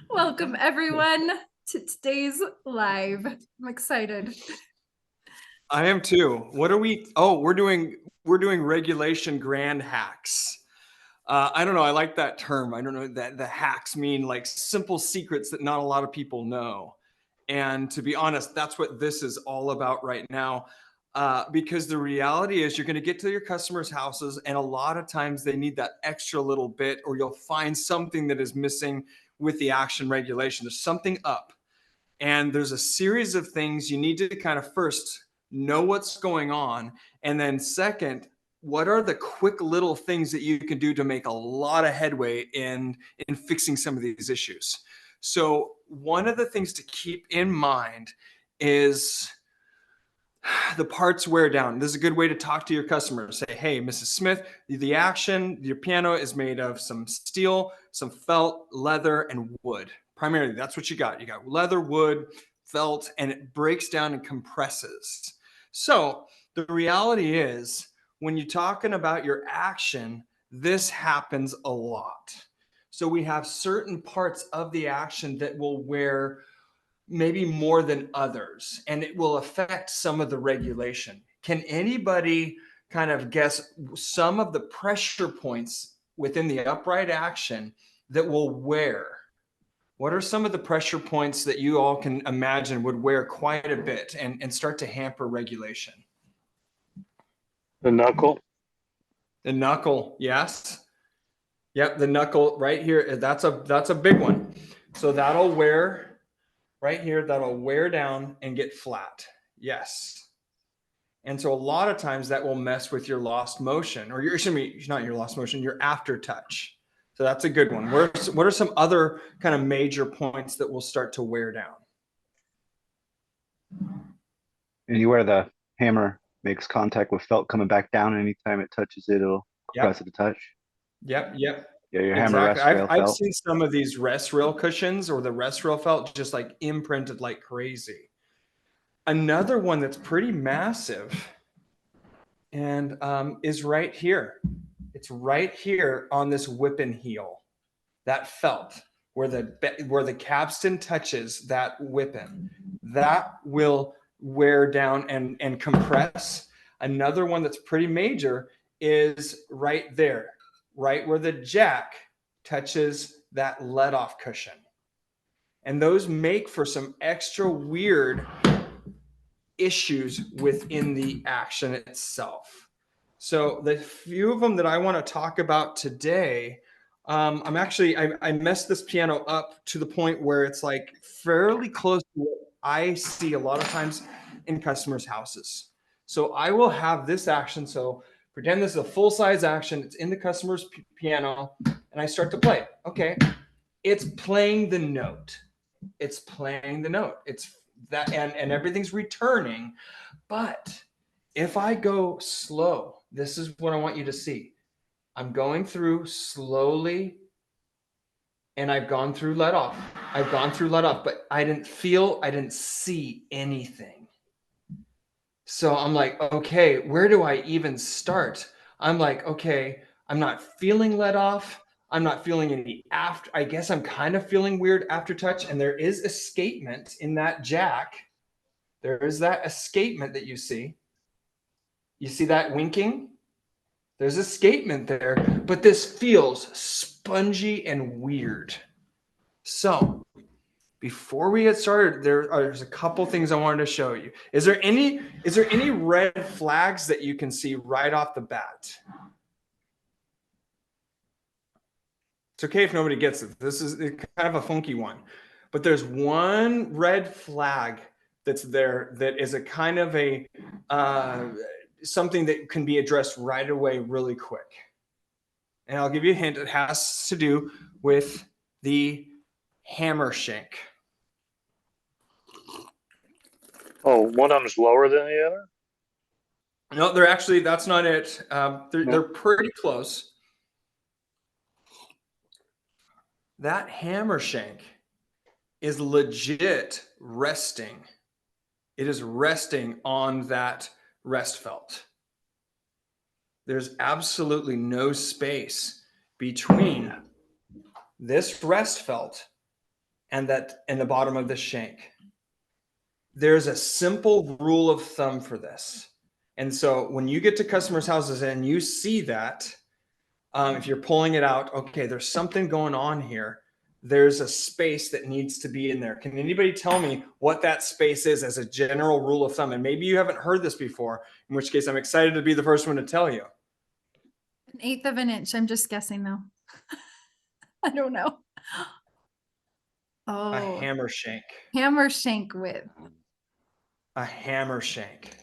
Welcome everyone to today's live. I'm excited. I am too. What are we? Oh, we're doing regulation grand hacks. I don't know. I like that term. I don't know that the hacks mean like simple secrets that not a lot of people know. And to be honest, that's what this is all about right now. Because the reality is you're going to get to your customers' houses and a lot of times they need that extra little bit, or you'll find something that is missing with the action regulation. There's something up. And there's a series of things you need to kind of first know what's going on. And then second, what are the quick little things that you can do to make a lot of headway in fixing some of these issues? So one of the things to keep in mind is the parts wear down. This is a good way to talk to your customers. Say, hey, Mrs. Smith, the action, your piano is made of some steel, some felt, leather, and wood. Primarily, that's what you got. You got leather, wood, felt, and it breaks down and compresses. So the reality is, when you're talking about your action, this happens a lot. So we have certain parts of the action that will wear maybe more than others, and it will affect some of the regulation. Can anybody kind of guess some of the pressure points within the upright action that will wear? What are some of the pressure points that you all can imagine would wear quite a bit and start to hamper regulation? The knuckle. The knuckle, yes. Yep, the knuckle right here. That's a big one. So that'll wear right here, that'll wear down and get flat. Yes. And so a lot of times that will mess with your lost motion, or not your lost motion, your aftertouch. So that's a good one. What are some other kind of major points that will start to wear down? Anywhere the hammer makes contact with felt coming back down, anytime it touches it, it'll compress at the touch. Yep. Yeah, your hammer rest rail I've felt. seen some of these rest rail cushions or the rest rail felt just like imprinted like crazy. Another one that's pretty massive and is right here. It's right here on this whippen heel, that felt where the capstan touches that whippen. That will wear down and compress. Another one that's pretty major is right there, right where the jack touches that let off cushion. And those make for some extra weird issues within the action itself. So the few of them that I want to talk about today, I messed this piano up to the point where it's like fairly close to what I see a lot of times in customers' houses. So I will have this action. So pretend this is a full-size action. It's in the customer's piano, and I start to play it. Okay, it's playing the note. It's playing the note. It's that, and everything's returning. But if I go slow, this is what I want you to see. I'm going through slowly, and I've gone through let off. But I didn't see anything. So I'm like, okay, where do I even start? I'm like, okay, I'm not feeling let off. I'm not feeling any after. I guess I'm kind of feeling weird aftertouch, and there is escapement in that jack. There is that escapement that you see. You see that winking? There's escapement there, but this feels spongy and weird. So before we get started, there's a couple things I wanted to show you. Is there any red flags that you can see right off the bat? It's okay if nobody gets it. This is kind of a funky one, but there's one red flag that's there that is a kind of a something that can be addressed right away really quick. And I'll give you a hint. It has to do with the hammer shank. Oh, one of them's lower than the other? No, they're actually, that's not it. They're pretty close. That hammer shank is legit resting. It is resting on that rest felt. There's absolutely no space between this rest felt and the bottom of the shank. There's a simple rule of thumb for this. And so when you get to customers' houses and you see that, if you're pulling it out, okay, there's something going on here. There's a space that needs to be in there. Can anybody tell me what that space is as a general rule of thumb? And maybe you haven't heard this before, in which case I'm excited to be the first one to tell you. 1/8 of an inch. I'm just guessing though. I don't know. A Oh, hammer shank. hammer shank width. A hammer shank.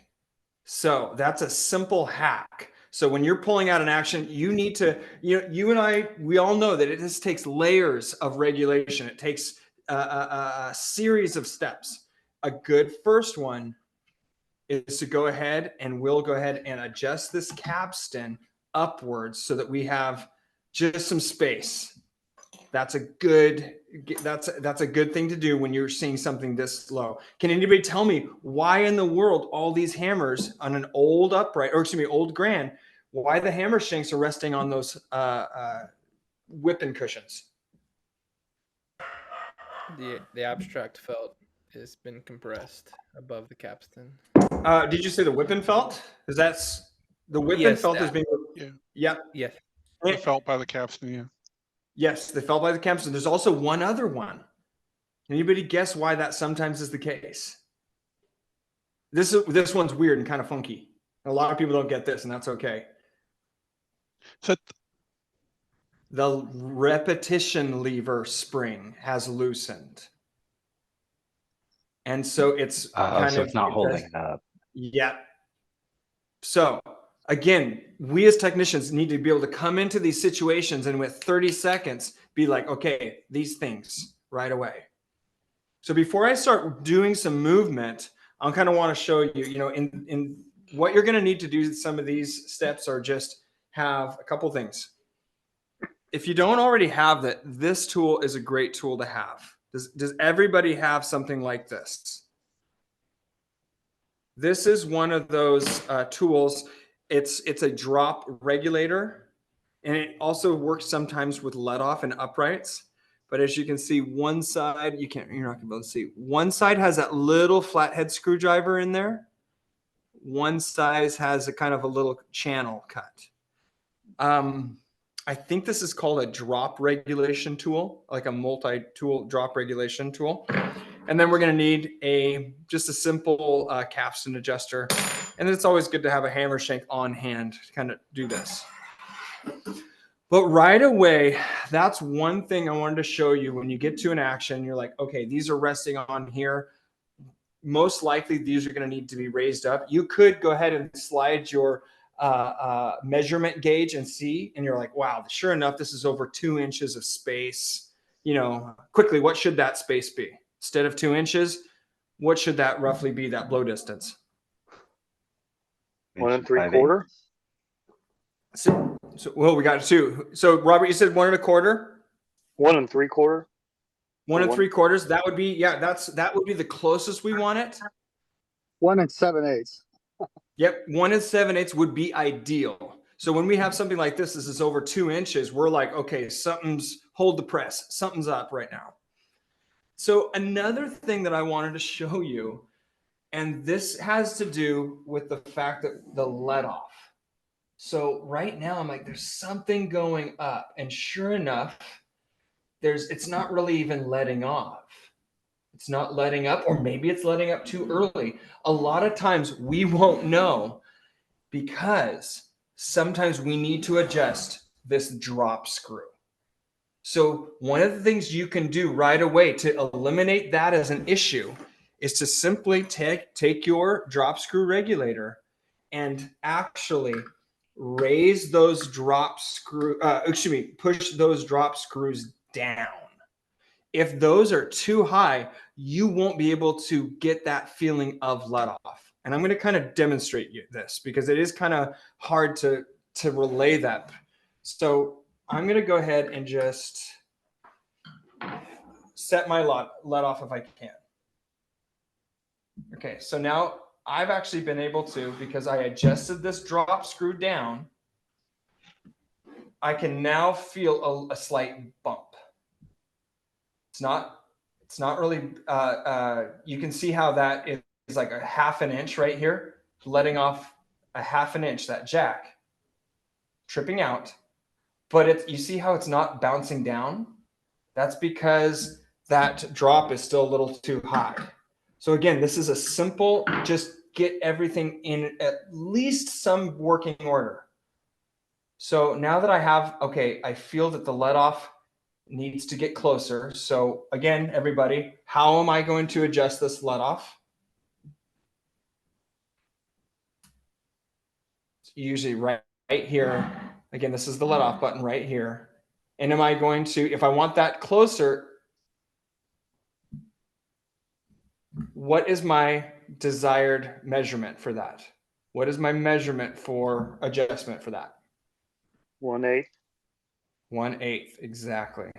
So that's a simple hack. So when you're pulling out an action, you need to, you and I, we all know that it just takes layers of regulation. It takes a series of steps. A good first one is to go ahead and we'll go ahead and adjust this capstan upwards so that we have just some space. That's a good thing to do when you're seeing something this low. Can anybody tell me why in the world all these hammers on an old upright, or excuse me, old grand, why the hammer shanks are resting on those whippen cushions? The abstract felt has been compressed above the capstan. Did you say the whippen felt? Because that's the whippen Yes, felt that- is being. Yeah. Yes. The felt by the capstan, yeah. Yes, they felt by the capstan. There's also one other one. Anybody guess why that sometimes is the case? This one's weird and kind of funky. A lot of people don't get this, and that's okay. So The repetition lever spring has loosened. And so it's it's not holding it up. Yeah. So again, we as technicians need to be able to come into these situations and with 30 seconds be like, okay, these things right away. So before I start doing some movement, I kind of want to show you, in what you're going to need to do. Some of these steps are just have a couple things. If you don't already have that, this tool is a great tool to have. Does everybody have something like this? This is one of those tools. It's a drop regulator, and it also works sometimes with let off and uprights. But as you can see, one side, you're not gonna be able to see. One side has that little flathead screwdriver in there. One side has a kind of a little channel cut. I think this is called a drop regulation tool, like a multi-tool drop regulation tool. And then we're going to need just a simple capstan adjuster. And it's always good to have a hammer shank on hand to kind of do this. But right away, that's one thing I wanted to show you. When you get to an action, you're like, okay, these are resting on here. Most likely, these are going to need to be raised up. You could go ahead and slide your measurement gauge and see, and you're like, wow, sure enough, this is over 2 inches of space. Quickly, what should that space be? Instead of 2 inches, what should that roughly be, that blow distance? 1 3/4. So well, we got 2. So Robert, you said 1 1/4? 1 3/4. 1 3/4. That would be, that would be the closest we want it. 1 7/8. Yep, 1 7/8 would be ideal. So when we have something like this is over 2 inches, we're like, okay, hold the press. Something's up right now. So another thing that I wanted to show you, and this has to do with the fact that the let off. So right now I'm like, there's something going up, and sure enough, it's not really even letting off. It's not letting up, or maybe it's letting up too early. A lot of times we won't know because sometimes we need to adjust this drop screw. So one of the things you can do right away to eliminate that as an issue is to simply take your drop screw regulator and actually raise those push those drop screws down. If those are too high, you won't be able to get that feeling of let off. And I'm going to kind of demonstrate this because it is kind of hard to relay that. So I'm going to go ahead and just set my let off if I can. Okay, so now I've actually been able to, because I adjusted this drop screw down, I can now feel a slight bump. It's not really, you can see how that is like a 1/2 inch right here, letting off a 1/2 inch, that jack, tripping out. But you see how it's not bouncing down? That's because that drop is still a little too high. So again, this is a simple, just get everything in at least some working order. So now that I have, okay, I feel that the let off needs to get closer. So again, everybody, how am I going to adjust this let off? It's usually right here. Again, this is the let off button right here. And am I going to, if I want that closer, what is my desired measurement for that? What is my measurement for adjustment for that? 1/8. 1/8, exactly.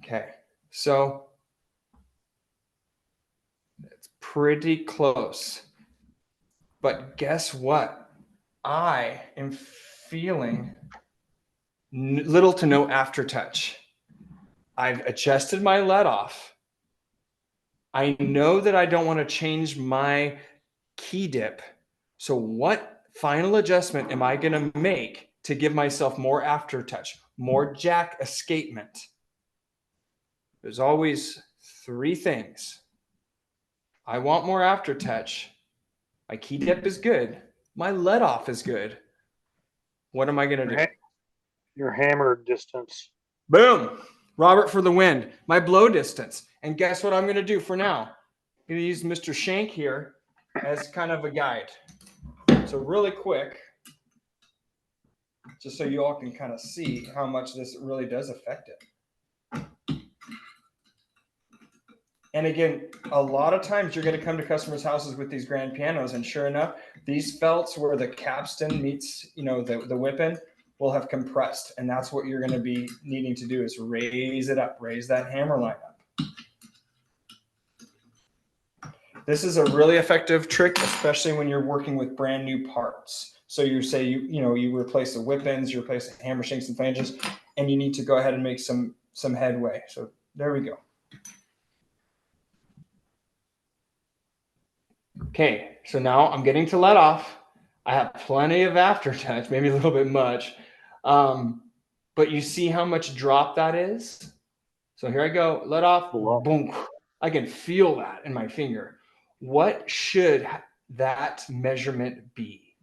Okay, so it's pretty close. But guess what? I am feeling little to no aftertouch. I've adjusted my let off. I know that I don't want to change my key dip. So what final adjustment am I going to make to give myself more aftertouch, more jack escapement? There's always 3 things. I want more aftertouch. My key dip is good. My let off is good. What am I going to do? Your hammer distance. Boom. Robert for the win. My blow distance. And guess what I'm going to do for now? I'm going to use Mr. Shank here as kind of a guide. So really quick, just so you all can kind of see how much this really does affect it. And again, a lot of times you're going to come to customers' houses with these grand pianos, and sure enough, these felts where the capstan meets, the whippen will have compressed, and that's what you're going to be needing to do is raise it up, raise that hammer line up. This is a really effective trick, especially when you're working with brand new parts. So you say you replace the whippens, you replace the hammer shanks and flanges, and you need to go ahead and make some headway. So there we go. Okay, so now I'm getting to let off. I have plenty of aftertouch, maybe a little bit much. But you see how much drop that is? So here I go, let off, boom. I can feel that in my finger. What should that measurement be?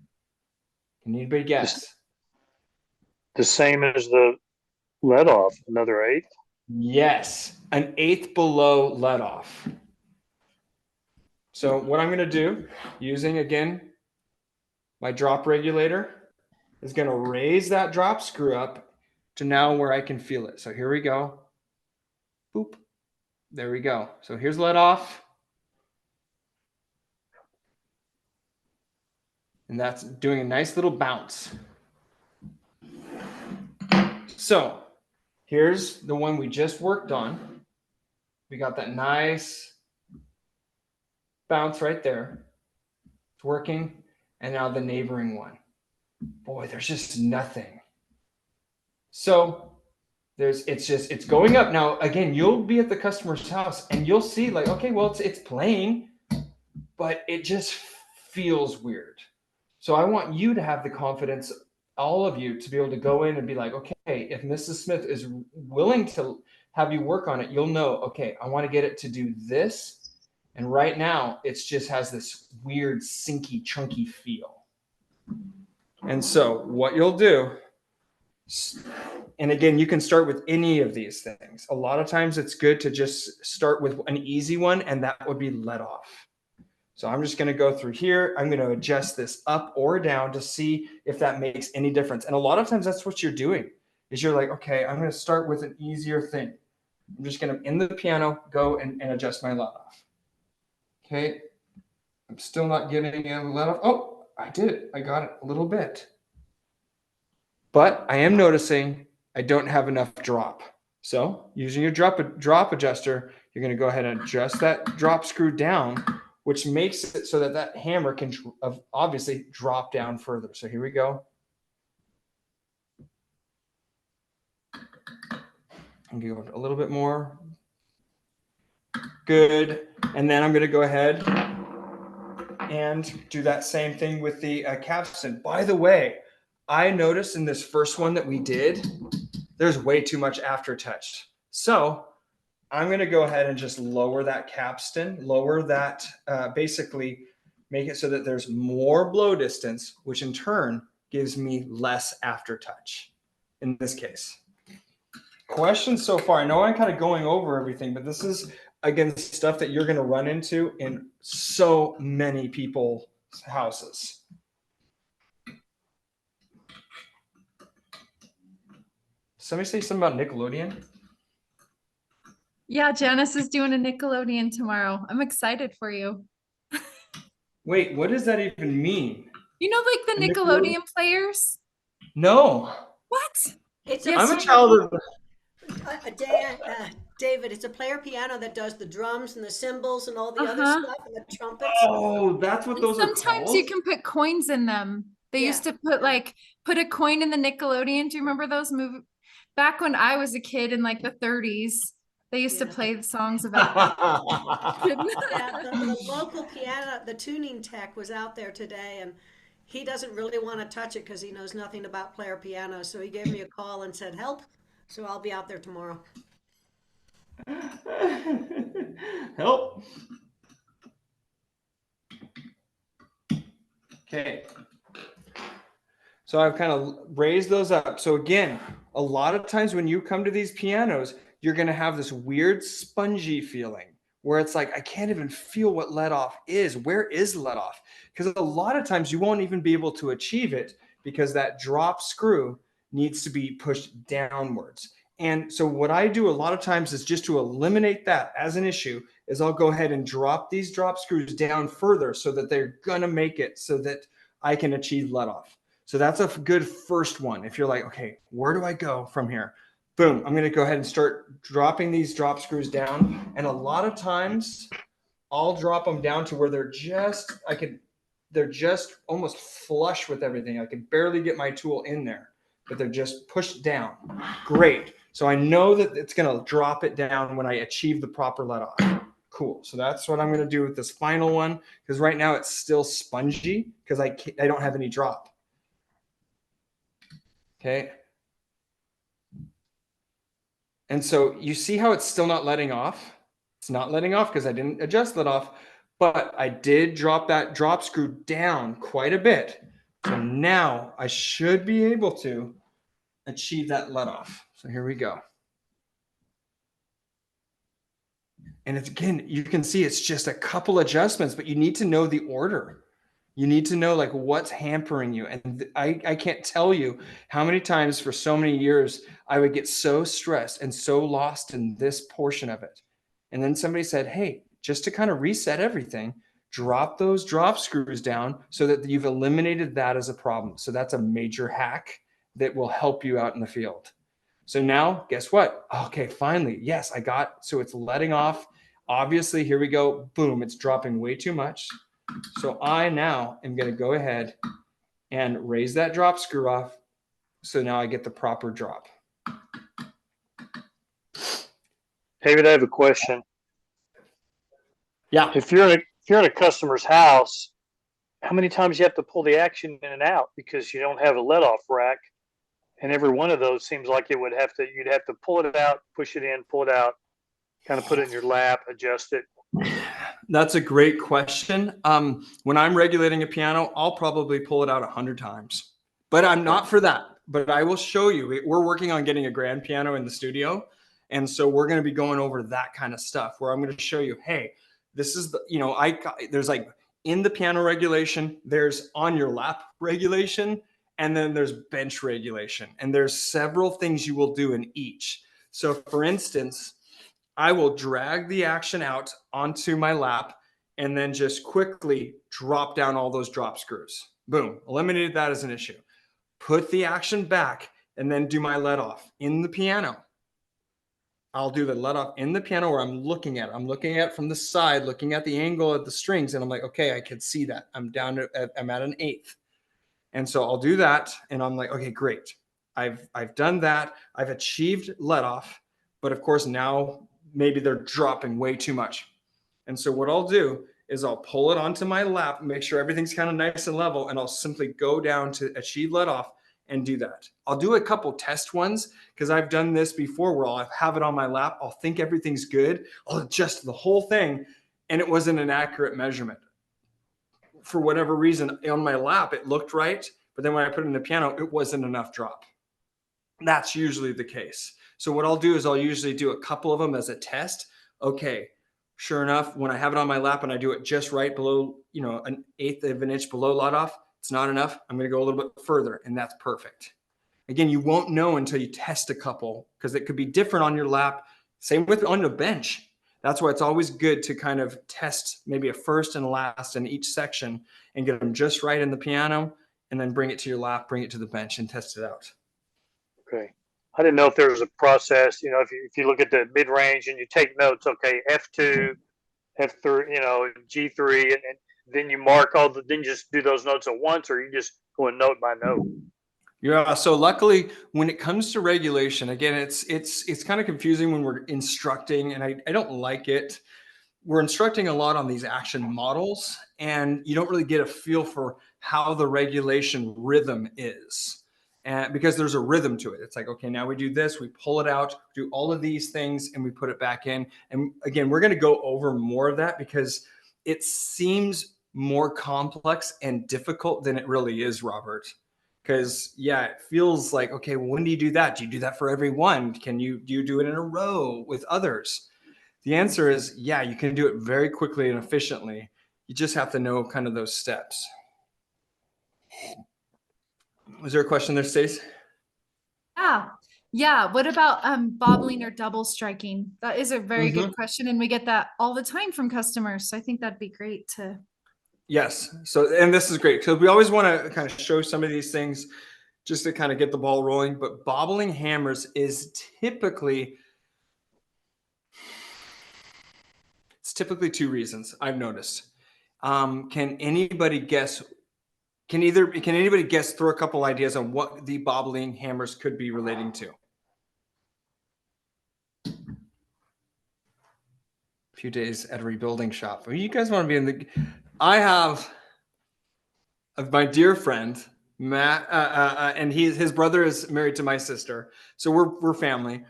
Can anybody guess? The same as the let off, another 1/8. Yes, an 1/8 below let off. So what I'm going to do, using again my drop regulator, is going to raise that drop screw up to now where I can feel it. So here we go. Boop. There we go. So here's let off. And that's doing a nice little bounce. So here's the one we just worked on. We got that nice bounce right there. It's working. And now the neighboring one. Boy, there's just nothing. So it's going up. Now, again, you'll be at the customer's house and you'll see like, okay, well, it's playing, but it just feels weird. So I want you to have the confidence, all of you, to be able to go in and be like, okay, if Mrs. Smith is willing to have you work on it, you'll know, okay, I want to get it to do this. And right now, it just has this weird, sinky, chunky feel. And so what you'll do, and again, you can start with any of these things. A lot of times it's good to just start with an easy one, and that would be let off. So I'm just going to go through here. I'm going to adjust this up or down to see if that makes any difference. And a lot of times that's what you're doing is you're like, okay, I'm going to start with an easier thing. I'm just going to, in the piano, go and adjust my let off. Okay. I'm still not getting a let off. Oh, I did it. I got it a little bit. But I am noticing I don't have enough drop. So using your drop adjuster, you're going to go ahead and adjust that drop screw down, which makes it so that that hammer can obviously drop down further. So here we go. I'm going to go a little bit more. Good. And then I'm going to go ahead and do that same thing with the capstan. By the way, I noticed in this first one that we did, there's way too much aftertouch. So I'm going to go ahead and just lower that capstan, lower that, basically make it so that there's more blow distance, which in turn gives me less aftertouch in this case. Questions so far? I know I'm kind of going over everything, but this is, again, stuff that you're going to run into in so many people's houses. Somebody say something about Nickelodeon? Yeah, Janice is doing a Nickelodeon tomorrow. I'm excited for you. Wait, what does that even mean? You know, like the Nickelodeon players? No. What? It's Yeah, I'm a so- child of... David, it's a player piano that does the drums and the cymbals and all the other Uh-huh. stuff and the trumpets. Oh, that's what And those are sometimes called? you can put coins in them. They used to put put a coin in the Nickelodeon. Do you remember those movies? Back when I was a kid in like the 30s, they used to play the songs about that. Yeah, the local piano, the tuning tech was out there today, and he doesn't really want to touch it because he knows nothing about player piano. So he gave me a call and said, help. So I'll be out there tomorrow. Help. Okay. So I've kind of raised those up. So again, a lot of times when you come to these pianos, you're going to have this weird spongy feeling where it's like, I can't even feel what let off is. Where is let off? Because a lot of times you won't even be able to achieve it because that drop screw needs to be pushed downwards. And so what I do a lot of times is just to eliminate that as an issue is I'll go ahead and drop these drop screws down further so that they're going to make it so that I can achieve let off. So that's a good first one. If you're like, okay, where do I go from here? Boom, I'm going to go ahead and start dropping these drop screws down. And a lot of times I'll drop them down to where they're just almost flush with everything. I can barely get my tool in there, but they're just pushed down. Great. So I know that it's going to drop it down when I achieve the proper let off. Cool. So that's what I'm going to do with this final one, because right now it's still spongy because I don't have any drop. Okay. And so you see how it's still not letting off? It's not letting off because I didn't adjust let off, but I did drop that drop screw down quite a bit. So now I should be able to achieve that let off. So here we go. And it's, again, you can see it's just a couple adjustments, but you need to know the order. You need to know like what's hampering you. And I can't tell you how many times for so many years I would get so stressed and so lost in this portion of it. And then somebody said, hey, just to kind of reset everything, drop those drop screws down so that you've eliminated that as a problem. So that's a major hack that will help you out in the field. So now guess what? Okay, finally, yes, I got, so it's letting off. Obviously, here we go. Boom, it's dropping way too much. So I now am going to go ahead and raise that drop screw off. So now I get the proper drop. David, I have a question. Yeah. If you're in a customer's house, how many times you have to pull the action in and out because you don't have a let off rack? And every one of those seems like you'd have to pull it out, push it in, pull it out, kind of put it in your lap, adjust it. That's a great question. When I'm regulating a piano, I'll probably pull it out 100 times, but I'm not for that. But I will show you, we're working on getting a grand piano in the studio. And so we're going to be going over that kind of stuff where I'm going to show you, hey, this is the, you know, there's like in the piano regulation, there's on your lap regulation, and then there's bench regulation. And there's several things you will do in each. So for instance, I will drag the action out onto my lap and then just quickly drop down all those drop screws. Boom, eliminated that as an issue. Put the action back and then do my let off in the piano. I'll do the let off in the piano where I'm looking at it. I'm looking at it from the side, looking at the angle of the strings. And I'm like, okay, I can see that. I'm at an eighth. And so I'll do that. And I'm like, okay, great. I've done that. I've achieved let off. But of course, now maybe they're dropping way too much. And so what I'll do is I'll pull it onto my lap, make sure everything's kind of nice and level, and I'll simply go down to achieve let off and do that. I'll do a couple test ones because I've done this before where I'll have it on my lap. I'll think everything's good. I'll adjust the whole thing, and it wasn't an accurate measurement. For whatever reason, on my lap, it looked right. But then when I put it in the piano, it wasn't enough drop. That's usually the case. So what I'll do is I'll usually do a couple of them as a test. Okay, sure enough, when I have it on my lap and I do it just right below, you know, 1/8 of an inch below let off, it's not enough. I'm going to go a little bit further, and that's perfect. Again, you won't know until you test a couple because it could be different on your lap. Same with on the bench. That's why it's always good to kind of test maybe a first and a last in each section and get them just right in the piano, and then bring it to your lap, bring it to the bench, and test it out. Okay. I didn't know if there was a process, you know, if you look at the mid range and you take notes, okay, F2, F3, you know, G3, and then you mark then you just do those notes at once, or you just go in note by note. Yeah. So luckily, when it comes to regulation, again, it's kind of confusing when we're instructing, and I don't like it. We're instructing a lot on these action models, and you don't really get a feel for how the regulation rhythm is. And because there's a rhythm to it. It's like, okay, now we do this, we pull it out, do all of these things, and we put it back in. And again, we're going to go over more of that because it seems more complex and difficult than it really is, Robert. Because yeah, it feels like, okay, well, when do you do that? Do you do that for everyone? Do you do it in a row with others? The answer is, yeah, you can do it very quickly and efficiently. You just have to know kind of those steps. Was there a question there, Stace? Yeah. Yeah. What about bobbling or double striking? That is a very good question. And we get that all the time from customers. So I think that'd be great to. Yes. So, and this is great because we always want to kind of show some of these things just to kind of get the ball rolling. But bobbling hammers is typically, it's typically two reasons I've noticed. Can anybody guess? Can anybody guess, throw a couple ideas on what the bobbling hammers could be relating to? A few days at a rebuilding shop. You guys want to be in the? I have my dear friend Matt, and his brother is married to my sister, so we're family.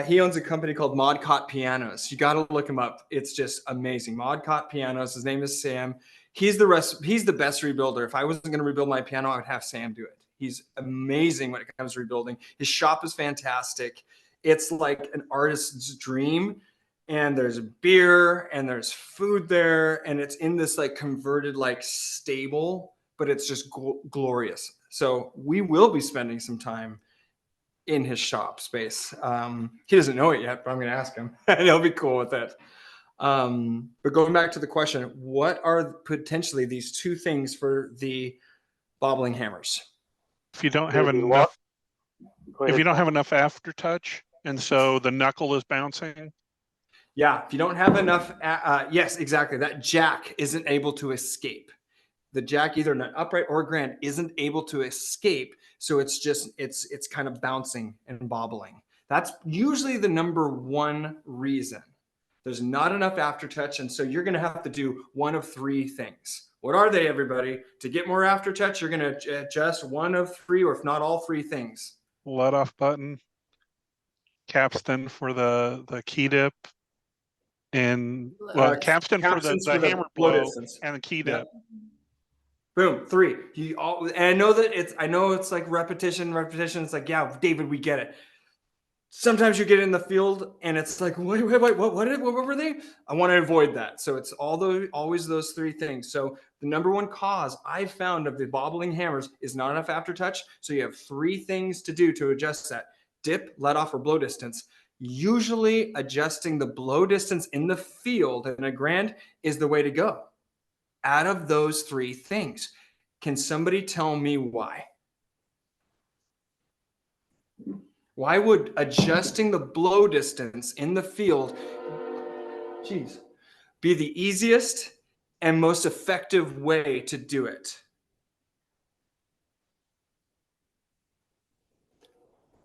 He owns a company called Modcott Pianos. You got to look him up. It's just amazing. Modcott Pianos. His name is Sam. He's the best rebuilder. If I wasn't going to rebuild my piano, I would have Sam do it. He's amazing when it comes to rebuilding. His shop is fantastic. It's like an artist's dream. And there's beer and there's food there, and it's in this like converted like stable, but it's just glorious. So we will be spending some time in his shop space. He doesn't know it yet, but I'm going to ask him and he'll be cool with it. But going back to the question, what are potentially these two things for the bobbling hammers? If you don't have enough, if you don't have enough aftertouch, and so the knuckle is bouncing. Yeah, if you don't have enough, yes, exactly. That jack isn't able to escape. The jack, either an upright or a grand, isn't able to escape. So it's just, it's kind of bouncing and bobbling. That's usually the number one reason. There's not enough aftertouch. And so you're going to have to do one of three things. What are they, everybody? To get more aftertouch, you're going to adjust one of three, or if not all three things. Let off button, capstan for the key dip, and capstan for the hammer blow distance, and the key dip. Boom, three. And I know it's like repetition. It's like, yeah, David, we get it. Sometimes you get in the field and it's like, wait, what were they? I want to avoid that. So it's always those three things. So the number one cause I've found of the bobbling hammers is not enough aftertouch. So you have three things to do to adjust that: dip, let off, or blow distance. Usually adjusting the blow distance in the field in a grand is the way to go. Out of those three things, can somebody tell me why? Why would adjusting the blow distance in the field, be the easiest and most effective way to do it?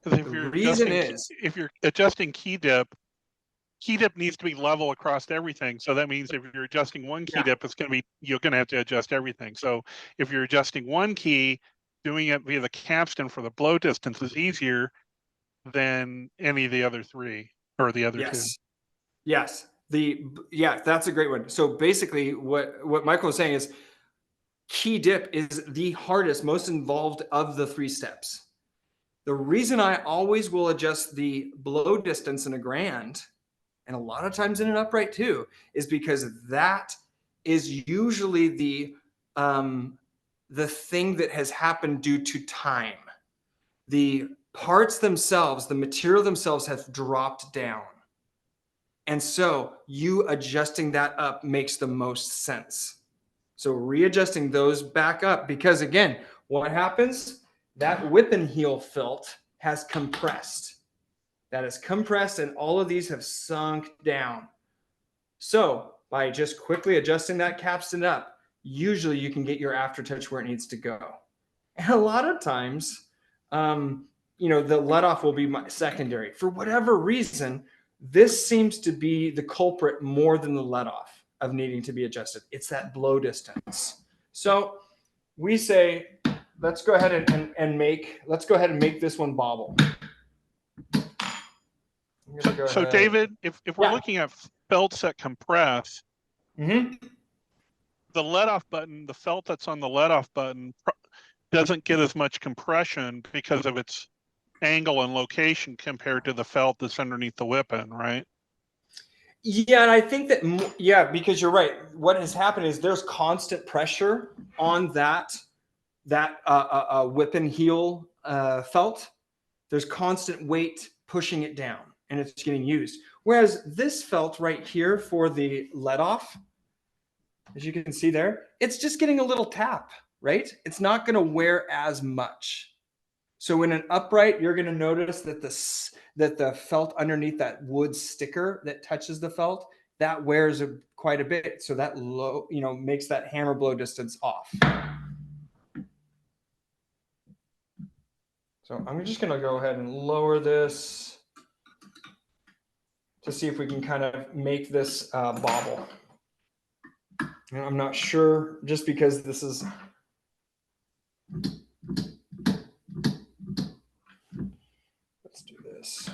Because if The you're reason adjusting, is, if you're adjusting key dip needs to be level across everything. So that means if you're adjusting one key dip, you're going to have to adjust everything. So if you're adjusting one key, doing it via the capstan for the blow distance is easier than any of the other three or the other two. Yes. That's a great one. So basically what Michael was saying is key dip is the hardest, most involved of the 3 steps. The reason I always will adjust the blow distance in a grand, and a lot of times in an upright too, is because that is usually the thing that has happened due to time. The parts themselves, the material themselves have dropped down. And so you adjusting that up makes the most sense. So readjusting those back up, because again, what happens? That whippen heel felt has compressed. That is compressed, and all of these have sunk down. So by just quickly adjusting that capstan up, usually you can get your aftertouch where it needs to go. And a lot of times, the let off will be secondary. For whatever reason, this seems to be the culprit more than the let off of needing to be adjusted. It's that blow distance. So we say, let's go ahead and make this one bobble. So David, if we're looking at felts that compress, the let off button, the felt that's on the let off button doesn't get as much compression because of its angle and location compared to the felt that's underneath the whippen, right? Yeah, and I think that, because you're right. What has happened is there's constant pressure on that whippen heel felt. There's constant weight pushing it down, and it's getting used. Whereas this felt right here for the let off, as you can see there, it's just getting a little tap, right? It's not going to wear as much. So in an upright, you're going to notice that the felt underneath that wood sticker that touches the felt, that wears quite a bit. So that makes that hammer blow distance off. So I'm just going to go ahead and lower this to see if we can kind of make this bobble. And I'm not sure, just because this is... Let's do this.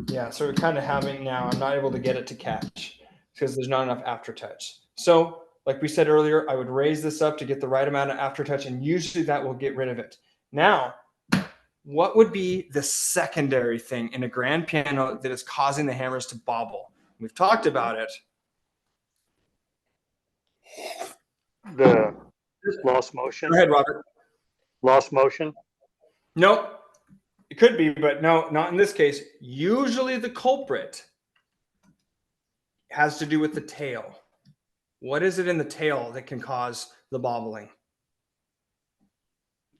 Yeah, so we're kind of having now, I'm not able to get it to catch because there's not enough aftertouch. So like we said earlier, I would raise this up to get the right amount of aftertouch, and usually that will get rid of it. Now, what would be the secondary thing in a grand piano that is causing the hammers to bobble? We've talked about it. The lost motion. Go ahead, Robert. Lost motion. Nope. It could be, but no, not in this case. Usually the culprit has to do with the tail. What is it in the tail that can cause the bobbling?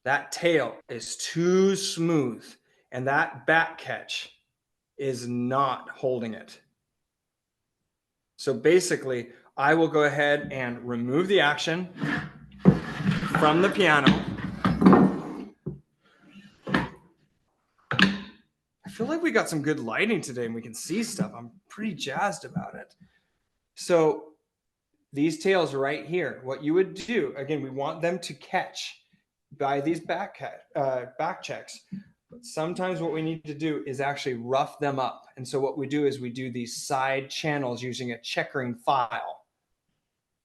That tail is too smooth, and that back catch is not holding it. So basically, I will go ahead and remove the action from the piano. I feel like we got some good lighting today and we can see stuff. I'm pretty jazzed about it. So these tails right here, what you would do, again, we want them to catch by these back checks. But sometimes what we need to do is actually rough them up. And so what we do is we do these side channels using a checkering file.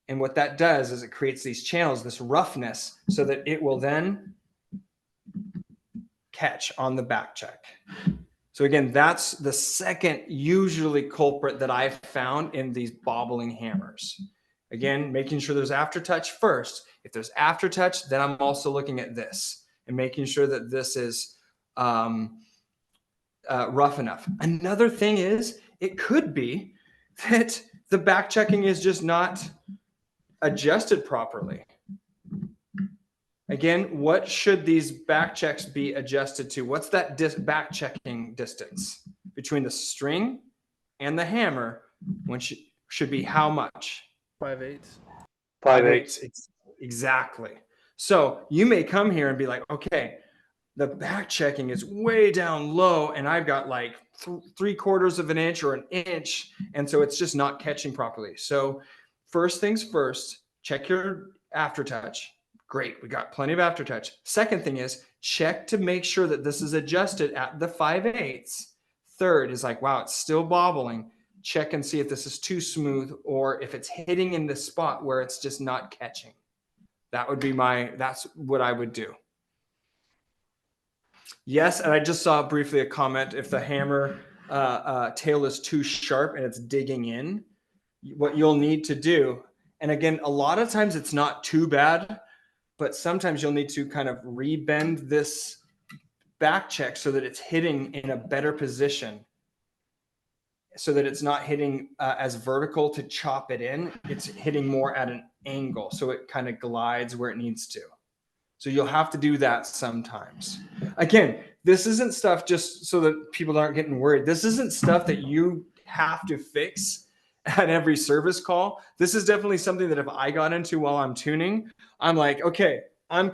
And what that does is it creates these channels, this roughness, so that it will then catch on the back check. So again, that's the second usually culprit that I've found in these bobbling hammers. Again, making sure there's aftertouch first. If there's aftertouch, then I'm also looking at this and making sure that this is rough enough. Another thing is, it could be that the back checking is just not adjusted properly. Again, what should these back checks be adjusted to? What's that back checking distance between the string and the hammer? When should be how much? 5/8. 5/8. Exactly. So you may come here and be like, okay, the back checking is way down low and I've got like 3/4 of an inch or an inch. And so it's just not catching properly. So first things first, check your Aftertouch. Great. We got plenty of Aftertouch. Second thing is check to make sure that this is adjusted at the 5/8. Third is like, wow, it's still bobbling. Check and see if this is too smooth or if it's hitting in the spot where it's just not catching. That would be that's what I would do. Yes, and I just saw briefly a comment, if the hammer tail is too sharp and it's digging in, what you'll need to do, and again, a lot of times it's not too bad, but sometimes you'll need to kind of rebend this back check so that it's hitting in a better position, so that it's not hitting as vertical to chop it in. It's hitting more at an angle, so it kind of glides where it needs to. So you'll have to do that sometimes. Again, this isn't stuff just so that people aren't getting worried. This isn't stuff that you have to fix at every service call. This is definitely something that if I got into while I'm tuning, I'm like, okay, I'm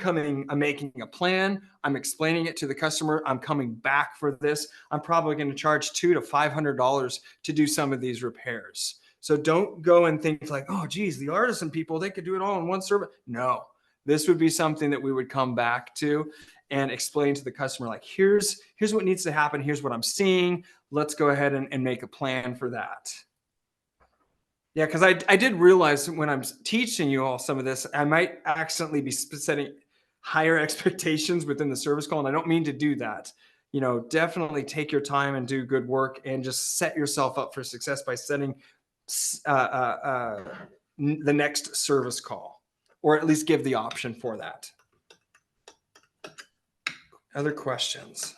making a plan. I'm explaining it to the customer. I'm coming back for this. I'm probably going to charge $200 to $500 to do some of these repairs. So don't go and think like, oh, geez, the Artisan people, they could do it all in one service. No, this would be something that we would come back to and explain to the customer, like, here's what needs to happen. Here's what I'm seeing. Let's go ahead and make a plan for that. Yeah, because I did realize when I'm teaching you all some of this, I might accidentally be setting higher expectations within the service call, and I don't mean to do that. You know, definitely take your time and do good work, and just set yourself up for success by setting the next service call, or at least give the option for that. Other questions?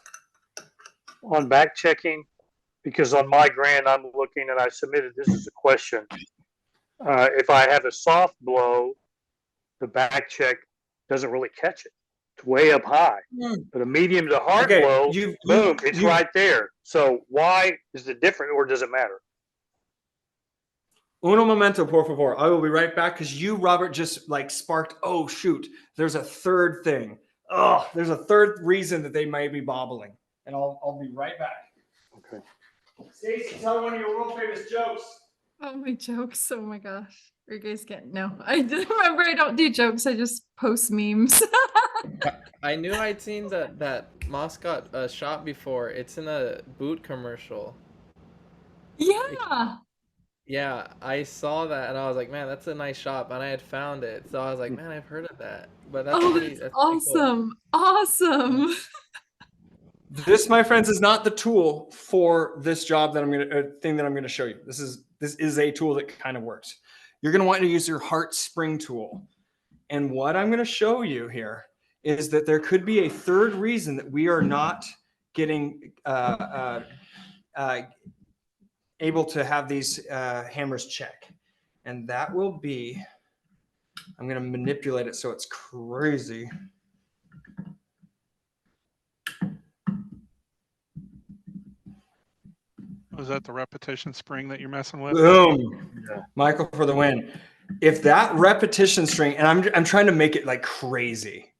On back checking, because on my grant, I'm looking and I submitted this as a question. If I have a soft blow, the back check doesn't really catch it. It's way up high. But a medium to hard blow, boom, it's right there. So why is it different, or does it matter? Uno momento, por favor. I will be right back, because you, Robert, just like sparked, oh, shoot, there's a third thing. Oh, there's a third reason that they might be bobbling. And I'll be right back. Okay. Stacey, tell one of your world famous jokes. Oh, my jokes. Oh my gosh. Are you guys getting? No, I did remember I don't do jokes. I just post memes. I knew I'd seen that mascot shop before. It's in a boot commercial. Yeah. Yeah, I saw that and I was like, man, that's a nice shop, and I had found it, so I was like, man, I've heard of that. But that's that's awesome. Awesome. This, my friends, is not the tool for this job that I'm going to show you. This is a tool that kind of works. You're going to want to use your heart spring tool. And what I'm going to show you here is that there could be a third reason that we are not getting able to have these hammers check. And that will be, I'm going to manipulate it so it's crazy. Was that the repetition spring that you're messing with? Boom. Yeah. Michael for the win. If that repetition string, and I'm trying to make it like crazy,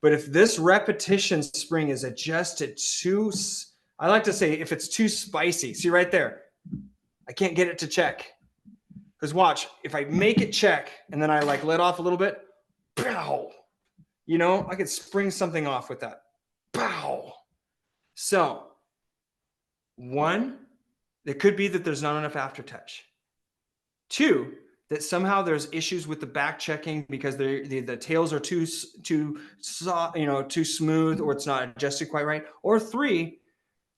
but if this repetition spring is adjusted too, I like to say if it's too spicy, see right there, I can't get it to check. Because watch, if I make it check and then I like let off a little bit, pow, you know, I could spring something off with that. Pow. So, one, it could be that there's not enough Aftertouch. Two, that somehow there's issues with the back checking because the tails are too soft, you know, too smooth, or it's not adjusted quite right. Or three,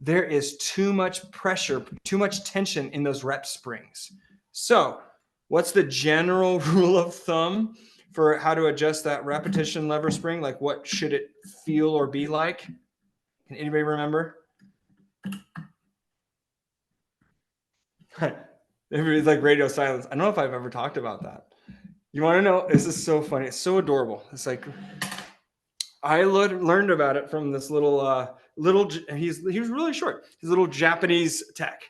there is too much pressure, too much tension in those rep springs. So what's the general rule of thumb for how to adjust that repetition lever spring? Like, what should it feel or be like? Can anybody remember? Everybody's like radio silence. I don't know if I've ever talked about that. You want to know? This is so funny. It's so adorable. It's like, I learned about it from this little, he was really short. He's a little Japanese tech.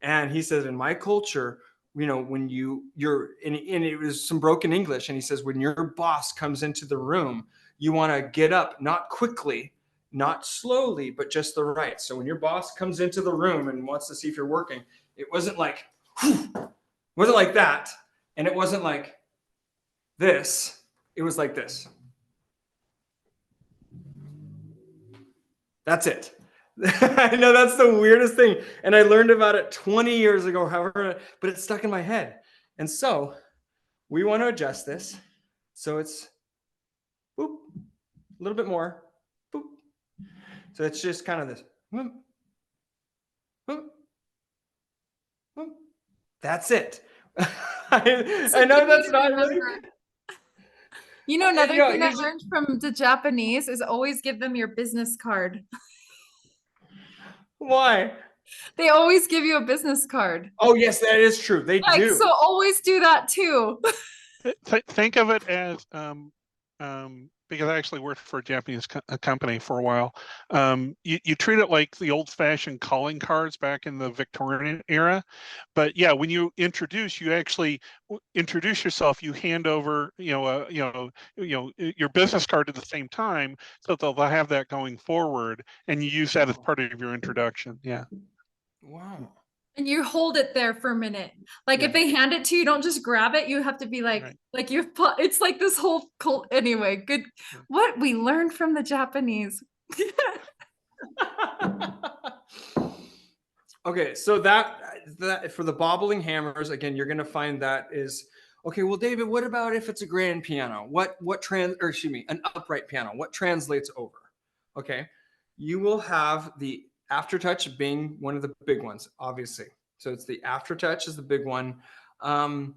And he says, in my culture, when you're and it was some broken English, and he says, when your boss comes into the room, you want to get up, not quickly, not slowly, but just the right. So when your boss comes into the room and wants to see if you're working, it wasn't like, whew, it wasn't like that. And it wasn't like this. It was like this. That's it. I know that's the weirdest thing. And I learned about it 20 years ago, however, but it's stuck in my head. And so we want to adjust this. So it's boop, a little bit more. Boop. So it's just kind of this. Boop, boop, boop. That's it. I know that's not really. Another thing I learned from the Japanese is always give them your business card. Why? They always give you a business card. Oh, yes, that is true. They do. So always do that too. Think of it as because I actually worked for a Japanese company for a while. You treat it like the old-fashioned calling cards back in the Victorian era, but yeah, when you actually introduce yourself. You hand over, your business card at the same time, so they'll have that going forward, and you use that as part of your introduction. Yeah. Wow. And you hold it there for a minute. Like if they hand it to you, don't just grab it. You have to be like, it's like this whole cult. Anyway, good. What we learned from the Japanese. Okay, so that for the bobbling hammers, again, you're going to find that is okay. Well, David, what about if it's a grand piano? An upright piano? What translates over? Okay, you will have the Aftertouch being one of the big ones, obviously. So it's the Aftertouch is the big one. I'm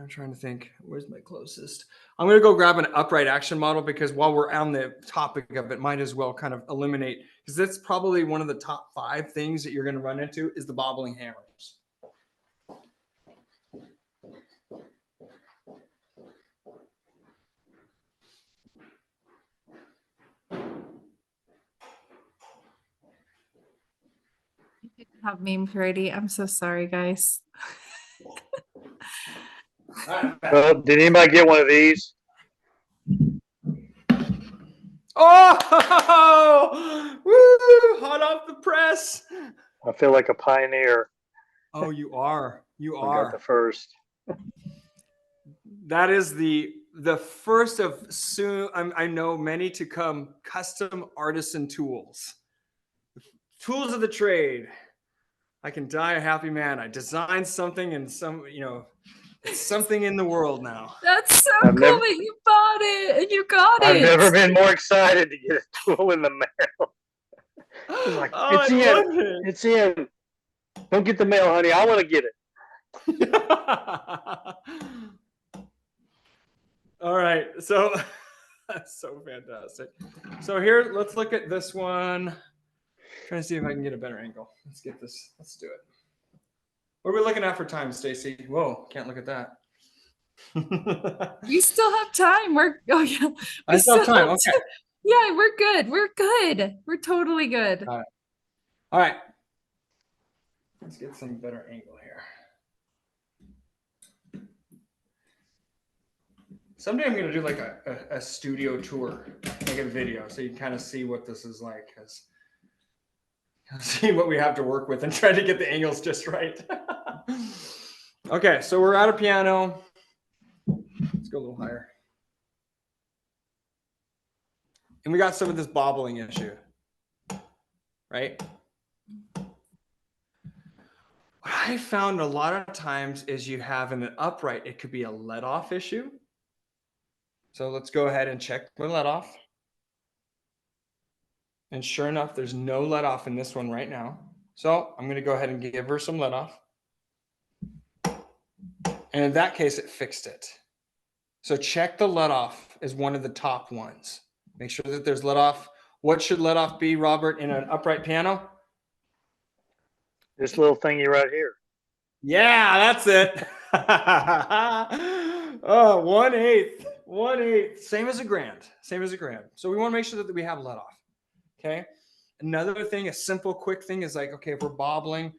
trying to think, where's my closest? I'm going to go grab an upright action model, because while we're on the topic of it, might as well kind of eliminate, because that's probably one of the top 5 things that you're going to run into is the bobbling hammers. Have meme parody. I'm so sorry, guys. Did anybody get one of these? Oh, woo, hot off the press. I feel like a pioneer. Oh, you are. You I are got the first. That is the first of soon. I know many to come. Custom artisan tools, tools of the trade. I can die a happy man. I designed something, and it's something in the world now. That's so cool that you bought it and you got it. I've never been more excited to get a tool in the mail. Like, it's in. Don't get the mail, honey. I want to get it. All right. So that's so fantastic. So here, let's look at this one. Trying to see if I can get a better angle. Let's get this. Let's do it. What are we looking at for time, Stacy? Whoa, can't look at that. You still have time. I still have time. Okay. Yeah, we're good. We're good. We're totally good. All right. Let's get some better angle here. Someday I'm going to do like a studio tour, like a video, so you can kind of see what this is like. Because see what we have to work with and try to get the angles just right. Okay, so we're at a piano. Let's go a little higher. And we got some of this bobbling issue, right? What I found a lot of times is you have in an upright, it could be a let-off issue. So let's go ahead and check for let-off. And sure enough, there's no let off in this one right now. So I'm going to go ahead and give her some let off. And in that case, it fixed it. So check the let off as one of the top ones. Make sure that there's let off. What should let off be, Robert, in an upright piano? This little thingy right here. Yeah, that's it. Oh, 1/8. 1/8. Same as a grand. Same as a grand. So we want to make sure that we have let off. Okay. Another thing, a simple, quick thing is like, okay, if we're bobbling,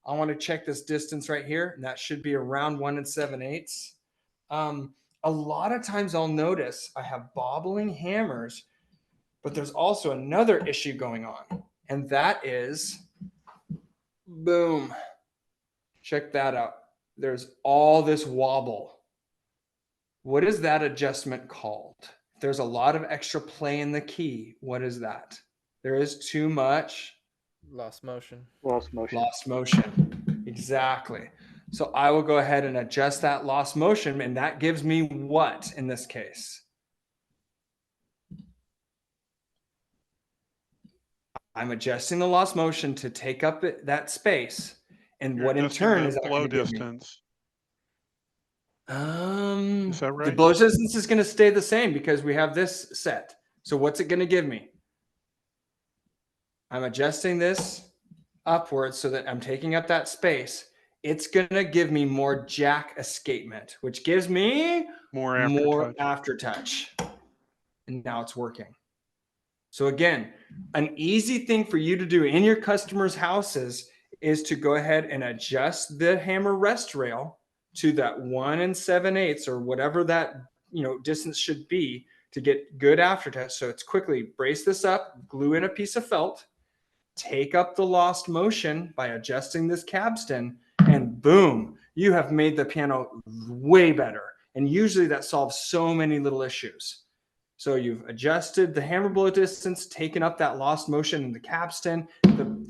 I want to check this distance right here, and that should be around 1 7/8. A lot of times I'll notice I have bobbling hammers, but there's also another issue going on, and that is, boom, check that out. There's all this wobble. What is that adjustment called? There's a lot of extra play in the key. What is that? There is too much Lost motion. Lost motion. lost motion. Exactly. So I will go ahead and adjust that lost motion, and that gives me what in this case? I'm adjusting the lost motion to take up that space, and You're what in adjusting turn the is that blow going to give me? distance. Is that The right? blow distance is going to stay the same because we have this set. So what's it going to give me? I'm adjusting this upwards so that I'm taking up that space. It's going to give me more jack escapement, which gives me More more aftertouch. aftertouch. And now it's working. So again, an easy thing for you to do in your customers' houses is to go ahead and adjust the hammer rest rail to that 1 7/8 or whatever that distance should be to get good aftertouch. So it's quickly brace this up, glue in a piece of felt, take up the lost motion by adjusting this capstan, and boom, you have made the piano way better. And usually that solves so many little issues. So you've adjusted the hammer blow distance, taken up that lost motion in the capstan.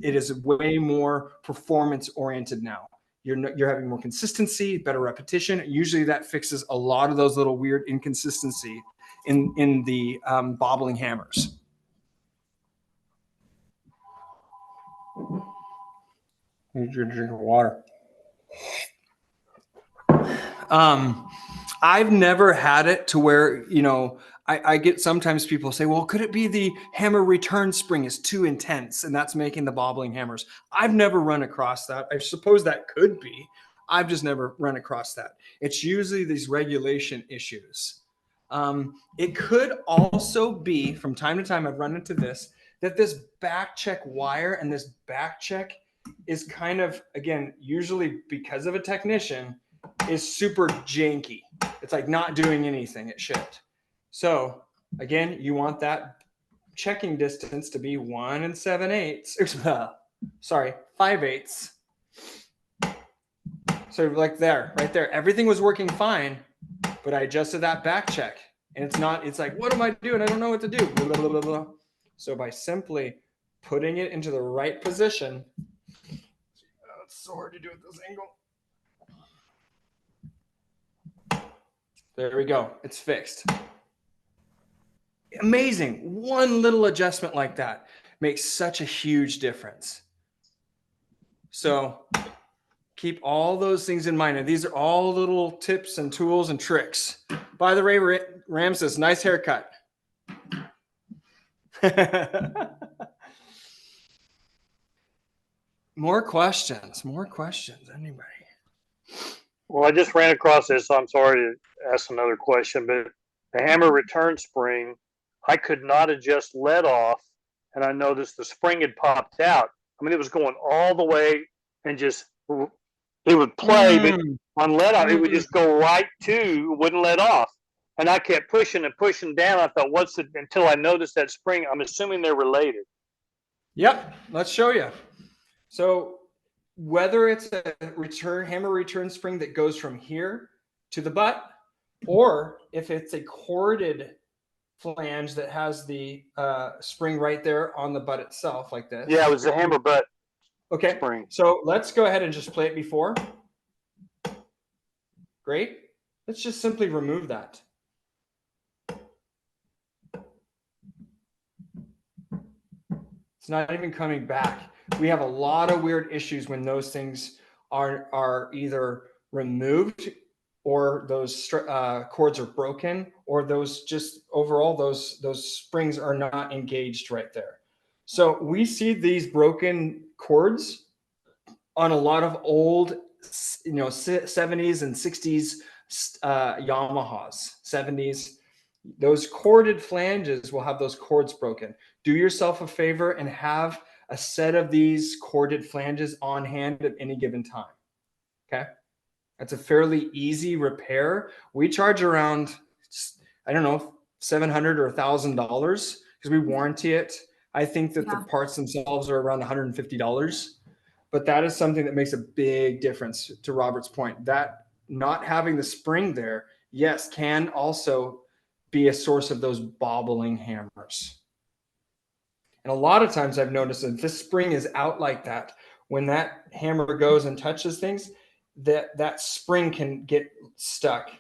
It is way more performance oriented now. You're having more consistency, better repetition. Usually that fixes a lot of those little weird inconsistency in the bobbling hammers. Need your drink of water. I've never had it to where, I get sometimes people say, well, could it be the hammer return spring is too intense and that's making the bobbling hammers? I've never run across that. I suppose that could be. I've just never run across that. It's usually these regulation issues. It could also be, from time to time, I've run into this, that this back check wire and this back check is kind of, again, usually because of a technician, is super janky. It's like not doing anything it should. So again, you want that checking distance to be 1 7/8. Sorry, 5/8. So like there, right there, everything was working fine, but I adjusted that back check, and it's like, what am I doing? I don't know what to do. Blah, blah, blah, blah. So by simply putting it into the right position, it's so hard to do at this angle. There we go. It's fixed. Amazing. One little adjustment like that makes such a huge difference. So keep all those things in mind. And these are all little tips and tools and tricks. By the way, Ram says, nice haircut. More questions. Anybody? Well, I just ran across this, so I'm sorry to ask another question, but the hammer return spring, I could not adjust let off, and I noticed the spring had popped out. I mean, it was going all the way and just, it would play, but on let off, it would just go right to, wouldn't let off. And I kept pushing and pushing down. I thought, until I noticed that spring, I'm assuming they're related. Yep, let's show you. So whether it's a hammer return spring that goes from here to the butt, or if it's a corded flange that has the spring right there on the butt itself, like this. Yeah, it was the hammer butt. Okay, spring. So let's go ahead and just play it before. Great. Let's just simply remove that. It's not even coming back. We have a lot of weird issues when those things are either removed, or those cords are broken, or those just overall those springs are not engaged right there. So we see these broken cords on a lot of old 70s and 60s Yamahas, 70s. Those corded flanges will have those cords broken. Do yourself a favor and have a set of these corded flanges on hand at any given time. Okay. That's a fairly easy repair. We charge around, I don't know, $700 or $1,000 because we warranty it. I think that the parts themselves are around $150, but that is something that makes a big difference. To Robert's point, that not having the spring there, yes, can also be a source of those bobbling hammers. And a lot of times I've noticed that if this spring is out like that, when that hammer goes and touches things, that spring can get stuck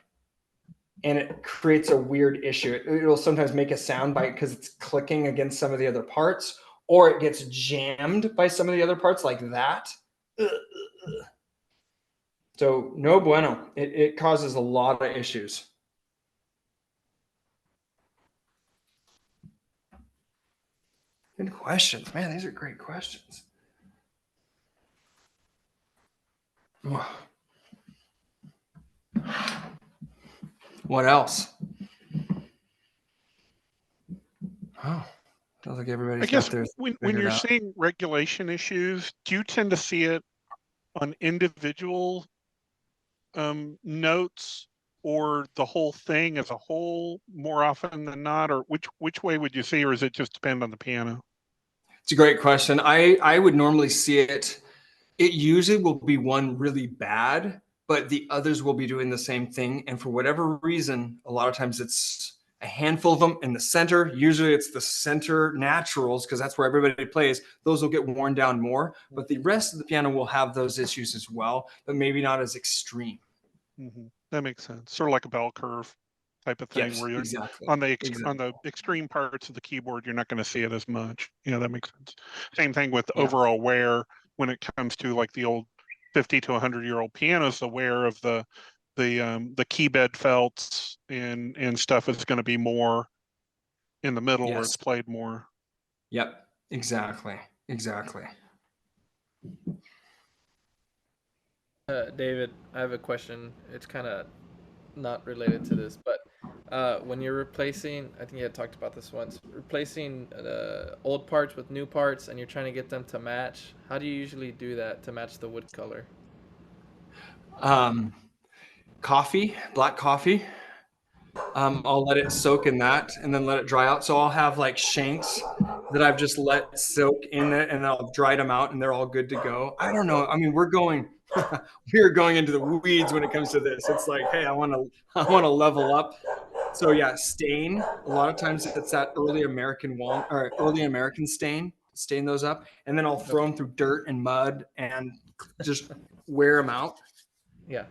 and it creates a weird issue. It'll sometimes make a sound bite because it's clicking against some of the other parts, or it gets jammed by some of the other parts like that. So no bueno. It causes a lot of issues. Good questions, man. These are great questions. What else? Oh, sounds like everybody's I guess got theirs when figured you're out. seeing regulation issues, do you tend to see it on individual notes or the whole thing as a whole more often than not? Or which way would you see, or does it just depend on the piano? It's a great question. I would normally see it. It usually will be one really bad, but the others will be doing the same thing. And for whatever reason, a lot of times it's a handful of them in the center. Usually it's the center naturals because that's where everybody plays. Those will get worn down more, but the rest of the piano will have those issues as well, but maybe not as extreme. Mm-hmm. That makes sense. Sort of like a bell curve type of thing, Yes, where you're exactly. on the extreme parts of the keyboard, you're not going to see it as much. Yeah, that makes sense. Same thing with overall wear when it comes to like the old 50 to 100-year-old pianos. The wear of the key bed felts and stuff is going to be more in the middle where it's played more. Yep, exactly. David, I have a question. It's kind of not related to this, but when you're replacing, I think you had talked about this once, replacing old parts with new parts and you're trying to get them to match, how do you usually do that to match the wood color? Coffee, black coffee. I'll let it soak in that and then let it dry out. So I'll have like shanks that I've just let soak in it and I'll dry them out and they're all good to go. I don't know. I mean, we're going into the weeds when it comes to this. It's like, hey, I want to level up. So yeah, stain. A lot of times it's that early American stain. Stain those up, and then I'll throw them through dirt and mud and just wear them out. Yeah.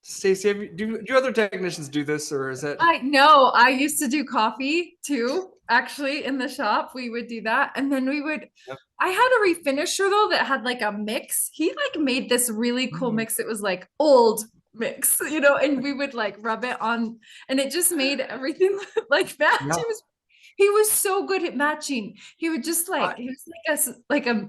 Stacey, do other technicians do this, or is it? I used to do coffee too. Actually, in the shop, we would do that, and then we would. Yep. I had a refinisher though that had like a mix. He like made this really cool mix. It was like old mix, and we would like rub it on, and it just made everything like match. Yeah. He was so good at matching. He would just he was like a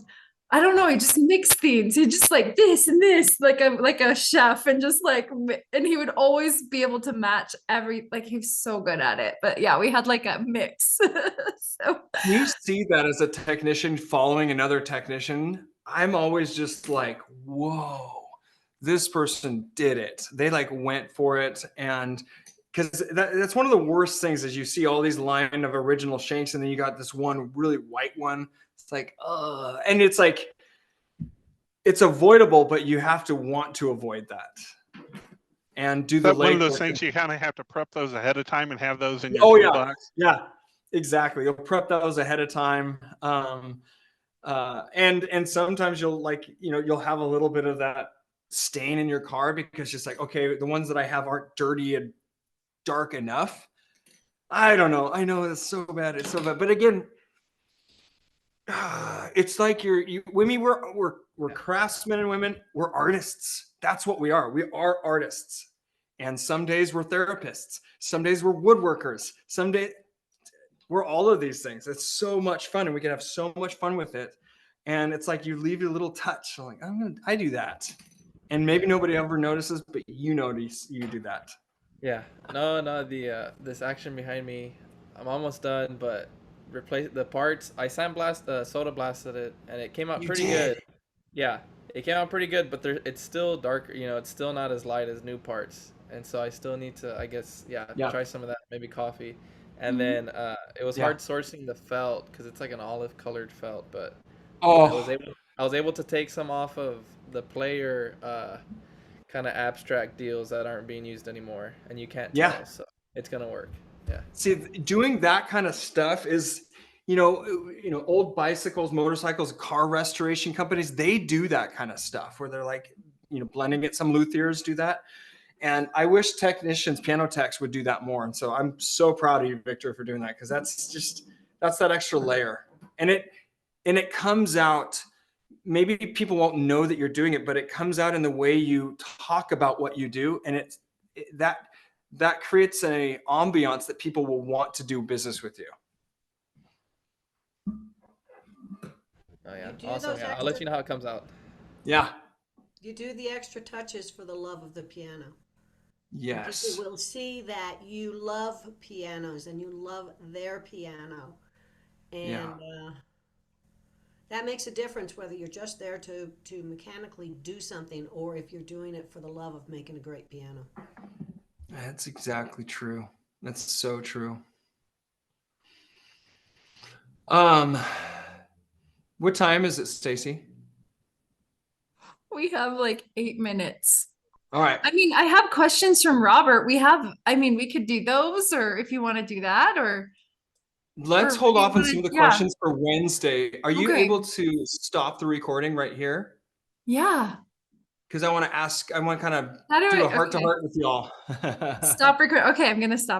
I don't know. He just mixed things. He just like this and this, like a chef, and just and he would always be able to match he was so good at it. But yeah, we had like a mix. So you see that as a technician following another technician. I'm always just like, whoa, this person did it. They like went for it. And because that's one of the worst things is you see all these line of original shanks and then you got this one really white one. It's like, and it's like, it's avoidable, but you have to want to avoid that and do the one of those things you kind of have to prep those ahead of time and have those in your toolbox. Yeah, exactly. You'll prep those ahead of time. And sometimes you'll have a little bit of that stain in your car because just like, okay, the ones that I have aren't dirty and dark enough. I don't know. I know it's so bad. It's so bad. But again, it's like we're craftsmen and women. We're artists. That's what we are. We are artists. And some days we're therapists. Some days we're woodworkers. Some days we're all of these things. It's so much fun, and we can have so much fun with it. And it's like you leave your little touch. So like I do that, and maybe nobody ever notices, but you notice you do that. Yeah. No. The this action behind me, I'm almost done, but replace the parts. I soda blasted it, and it came out You pretty did? good. Yeah, it came out pretty good, but it's still darker. It's still not as light as new parts, and so I still need to, I guess, Yeah. try some of that, maybe coffee. And Mhm. then it was Yeah. hard sourcing the felt because it's like an olive colored felt, but Oh, I was able to take some off of the player kind of abstract deals that aren't being used anymore, and you can't yeah. tell, so it's gonna work. Yeah. See, doing that kind of stuff is, old bicycles, motorcycles, car restoration companies, they do that kind of stuff where they're like, blending it. Some luthiers do that. And I wish technicians, piano techs would do that more. And so I'm so proud of you, Victor, for doing that, because that's that extra layer. And it comes out, maybe people won't know that you're doing it, but it comes out in the way you talk about what you do. And that creates an ambiance that people will want to do business with you. Oh yeah, You do awesome. those Yeah, I'll let extra- you know how it comes out. Yeah. You do the extra touches for the love of the piano. Yes. People will see that you love pianos and you love their piano. And that makes a difference whether you're just there to mechanically do something or if you're doing it for the love of making a great piano. That's exactly true. That's so true. What time is it, Stacy? We have like 8 minutes. All right. I mean, I have questions from Robert. We could do those, or if you want to do that, or Let's or hold do you off on wanna- some of the yeah. questions for Wednesday. Are you Okay. able to stop the recording right here? Yeah. Because I want to kind of How do do I? a heart to Okay. heart with y'all. Stop recording. Okay, I'm gonna stop.